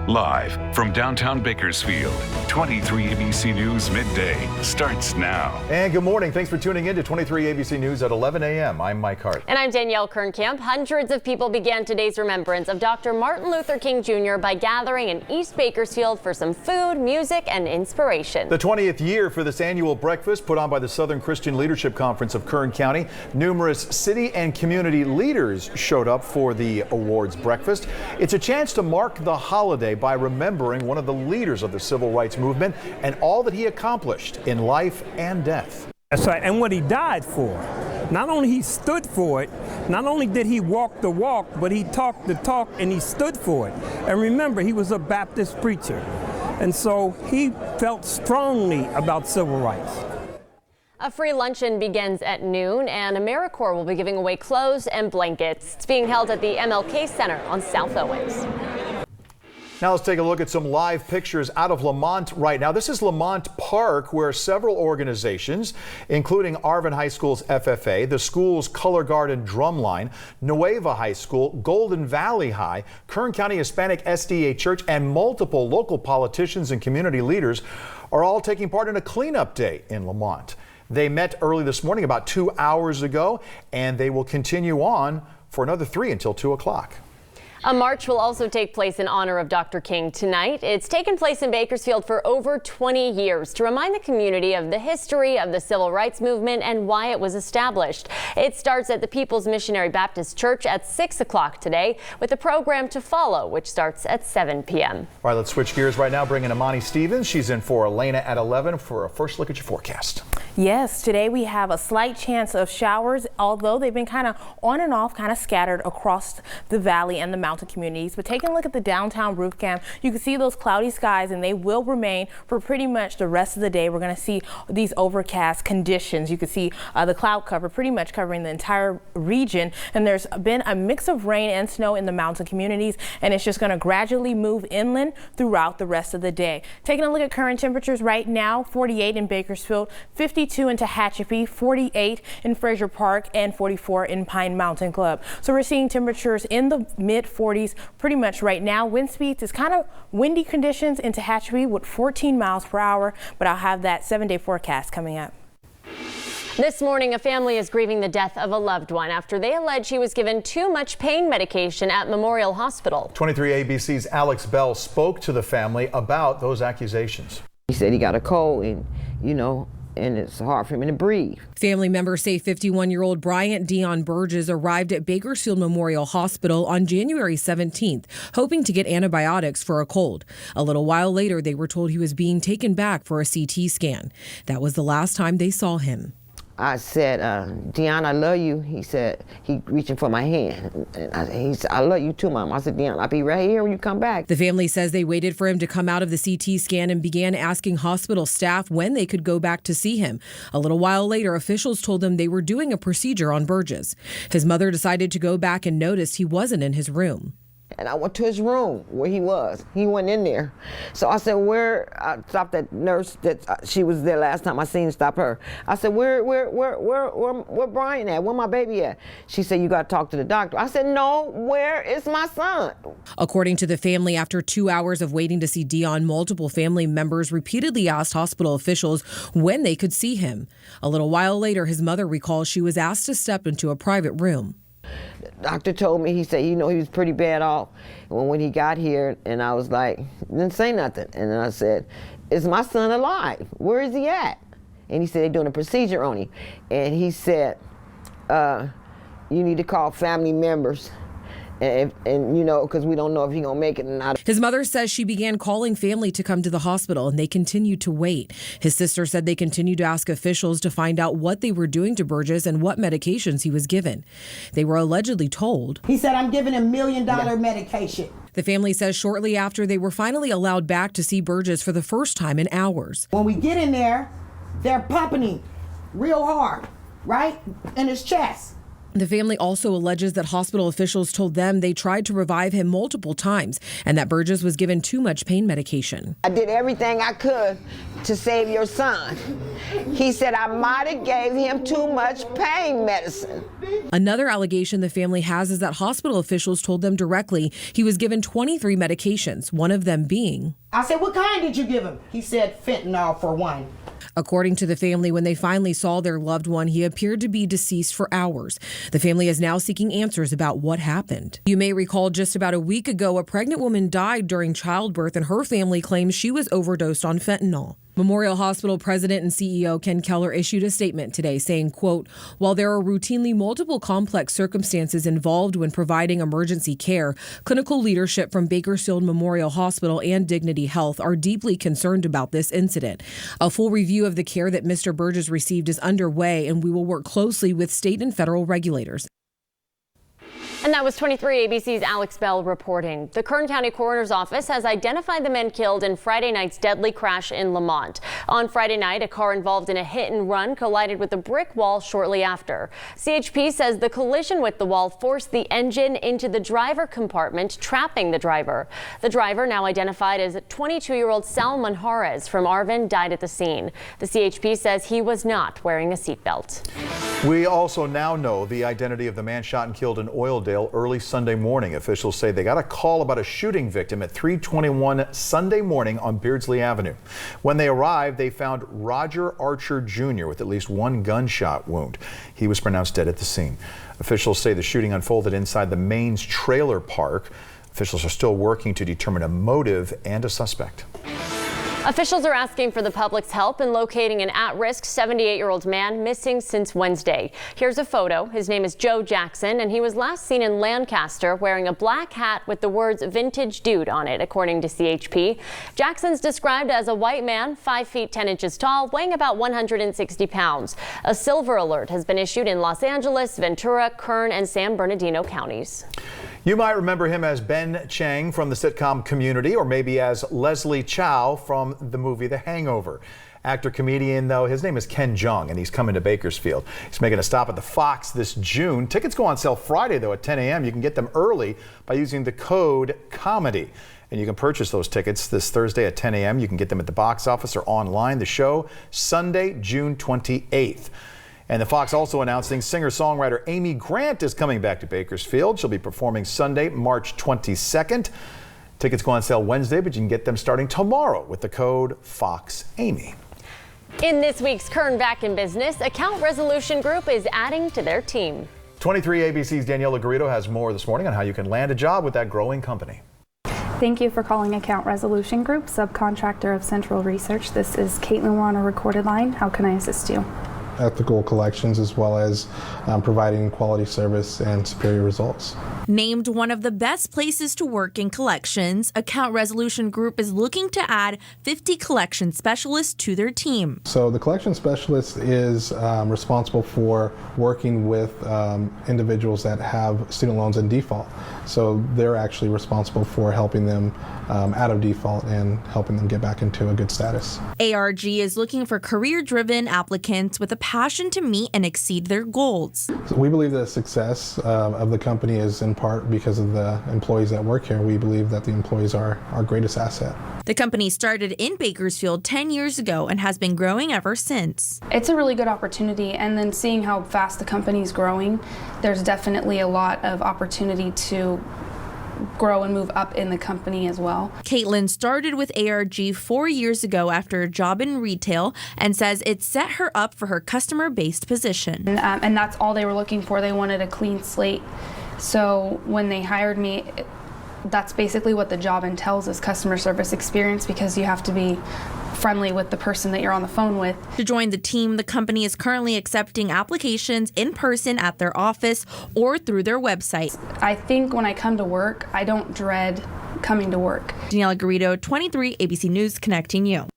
Live from downtown Bakersfield, 23 ABC News Midday starts now. And good morning. Thanks for tuning in to 23 ABC News at 11 a.m. I'm Mike Hart. And I'm Danielle Kernkamp. Hundreds of people began today's remembrance of Dr. Martin Luther King Jr. by gathering in East Bakersfield for some food, music, and inspiration. The 20th year for this annual breakfast put on by the Southern Christian Leadership Conference of Kern County. Numerous city and community leaders showed up for the awards breakfast. It's a chance to mark the holiday by remembering one of the leaders of the civil rights movement and all that he accomplished in life and death. That's right, and what he died for. Not only he stood for it, not only did he walk the walk, but he talked the talk and he stood for it. And remember, he was a Baptist preacher. And so he felt strongly about civil rights. A free luncheon begins at noon, and AmeriCorps will be giving away clothes and blankets. It's being held at the MLK Center on South Owens. Now let's take a look at some live pictures out of Lamont right now. This is Lamont Park, where several organizations, including Arvin High School's FFA, the school's Color Guard and Drumline, Nueva High School, Golden Valley High, Kern County Hispanic SDA Church, and multiple local politicians and community leaders are all taking part in a cleanup day in Lamont. They met early this morning about 2 hours ago, and they will continue on for another 3 until 2 o'clock. A march will also take place in honor of Dr. King tonight. It's taken place in Bakersfield for over 20 years to remind the community of the history of the civil rights movement and why it was established. It starts at the People's Missionary Baptist Church at 6 o'clock today, with a program to follow, which starts at 7 p.m. All right, let's switch gears right now. Bring in Amani Stevens. She's in for Elena at 11 for a first look at your forecast. Yes, today we have a slight chance of showers, although they've been kind of on and off, kind of scattered across the valley and the mountain communities. But taking a look at the downtown roof cam, you can see those cloudy skies, and they will remain for pretty much the rest of the day. We're going to see these overcast conditions. You can see the cloud cover pretty much covering the entire region, and there's been a mix of rain and snow in the mountain communities, and it's just going to gradually move inland throughout the rest of the day. Taking a look at current temperatures right now, 48 in Bakersfield, 52 in Tehachapi, 48 in Fraser Park, and 44 in Pine Mountain Club. So we're seeing temperatures in the mid 40s pretty much right now. Wind speeds is kind of windy conditions in Tehachapi with 14 miles per hour, but I'll have that 7-day forecast coming up. This morning, a family is grieving the death of a loved one after they allege he was given too much pain medication at Memorial Hospital. 23 ABC's Alex Bell spoke to the family about those accusations. He said he got a cold and it's hard for him to breathe. Family members say 51-year-old Bryant Dion Burgess arrived at Bakersfield Memorial Hospital on January 17th, hoping to get antibiotics for a cold. A little while later, they were told he was being taken back for a CT scan. That was the last time they saw him. I said, Dion, I love you. He said, he reaching for my hand. And he said, I love you too, Mom. I said, Dion, I'll be right here when you come back. The family says they waited for him to come out of the CT scan and began asking hospital staff when they could go back to see him. A little while later, officials told them they were doing a procedure on Burgess. His mother decided to go back and noticed he wasn't in his room. And I went to his room where he was. He wasn't in there. So I said, I stopped that nurse that she was there last time I seen stop her. I said, where Brian at? Where my baby at? She said, you got to talk to the doctor. I said, no, where is my son? According to the family, after 2 hours of waiting to see Dion, multiple family members repeatedly asked hospital officials when they could see him. A little while later, his mother recalls she was asked to step into a private room. The doctor told me, he said, he was pretty bad off. When he got here, and I was like, didn't say nothing. And then I said, is my son alive? Where is he at? And he said, they're doing a procedure on him. And he said, you need to call family members. And because we don't know if he's going to make it or not. His mother says she began calling family to come to the hospital, and they continued to wait. His sister said they continued to ask officials to find out what they were doing to Burgess and what medications he was given. They were allegedly told. He said, I'm giving him $1 million medication. The family says shortly after they were finally allowed back to see Burgess for the first time in hours. When we get in there, they're pumping him real hard, right? In his chest. The family also alleges that hospital officials told them they tried to revive him multiple times and that Burgess was given too much pain medication. I did everything I could to save your son. He said I might have gave him too much pain medicine. Another allegation the family has is that hospital officials told them directly he was given 23 medications, one of them being. I said, what kind did you give him? He said fentanyl for one. According to the family, when they finally saw their loved one, he appeared to be deceased for hours. The family is now seeking answers about what happened. You may recall just about a week ago, a pregnant woman died during childbirth, and her family claims she was overdosed on fentanyl. Memorial Hospital President and CEO Ken Keller issued a statement today saying, quote, while there are routinely multiple complex circumstances involved when providing emergency care, clinical leadership from Bakersfield Memorial Hospital and Dignity Health are deeply concerned about this incident. A full review of the care that Mr. Burgess received is underway, and we will work closely with state and federal regulators. And that was 23 ABC's Alex Bell reporting. The Kern County Coroner's Office has identified the men killed in Friday night's deadly crash in Lamont. On Friday night, a car involved in a hit and run collided with a brick wall shortly after. CHP says the collision with the wall forced the engine into the driver compartment, trapping the driver. The driver, now identified as 22-year-old Sal Manjarez from Arvin, died at the scene. The CHP says he was not wearing a seatbelt. We also now know the identity of the man shot and killed in Oildale early Sunday morning. Officials say they got a call about a shooting victim at 3:21 Sunday morning on Beardsley Avenue. When they arrived, they found Roger Archer Jr. with at least one gunshot wound. He was pronounced dead at the scene. Officials say the shooting unfolded inside the Mains trailer park. Officials are still working to determine a motive and a suspect. Officials are asking for the public's help in locating an at-risk 78-year-old man missing since Wednesday. Here's a photo. His name is Joe Jackson, and he was last seen in Lancaster wearing a black hat with the words "Vintage Dude" on it, according to CHP. Jackson's described as a white man, 5 feet 10 inches tall, weighing about 160 pounds. A silver alert has been issued in Los Angeles, Ventura, Kern, and San Bernardino counties. You might remember him as Ben Chang from the sitcom Community, or maybe as Leslie Chow from the movie The Hangover. Actor-comedian, though, his name is Ken Jeong, and he's coming to Bakersfield. He's making a stop at the Fox this June. Tickets go on sale Friday, though, at 10 a.m. You can get them early by using the code COMEDY. And you can purchase those tickets this Thursday at 10 a.m. You can get them at the box office or online. The show, Sunday, June 28th. And the Fox also announcing singer-songwriter Amy Grant is coming back to Bakersfield. She'll be performing Sunday, March 22nd. Tickets go on sale Wednesday, but you can get them starting tomorrow with the code FOXAMY. In this week's Kern Back in Business, Account Resolution Group is adding to their team. 23 ABC's Daniela Garrido has more this morning on how you can land a job with that growing company. Thank you for calling Account Resolution Group, subcontractor of Central Research. This is Caitlin. We're on a recorded line. How can I assist you? Ethical collections, as well as providing quality service and superior results. Named one of the best places to work in collections, Account Resolution Group is looking to add 50 collection specialists to their team. So the collection specialist is responsible for working with individuals that have student loans in default. So they're actually responsible for helping them out of default and helping them get back into a good status. ARG is looking for career-driven applicants with a passion to meet and exceed their goals. So we believe the success of the company is in part because of the employees that work here. We believe that the employees are our greatest asset. The company started in Bakersfield 10 years ago and has been growing ever since. It's a really good opportunity, and then seeing how fast the company's growing, there's definitely a lot of opportunity to grow and move up in the company as well. Caitlin started with ARG 4 years ago after a job in retail and says it set her up for her customer-based position. And that's all they were looking for. They wanted a clean slate. So when they hired me, that's basically what the job entails, is customer service experience, because you have to be friendly with the person that you're on the phone with. To join the team, the company is currently accepting applications in person at their office or through their website. I think when I come to work, I don't dread coming to work. Daniela Garrido, 23 ABC News, connecting you.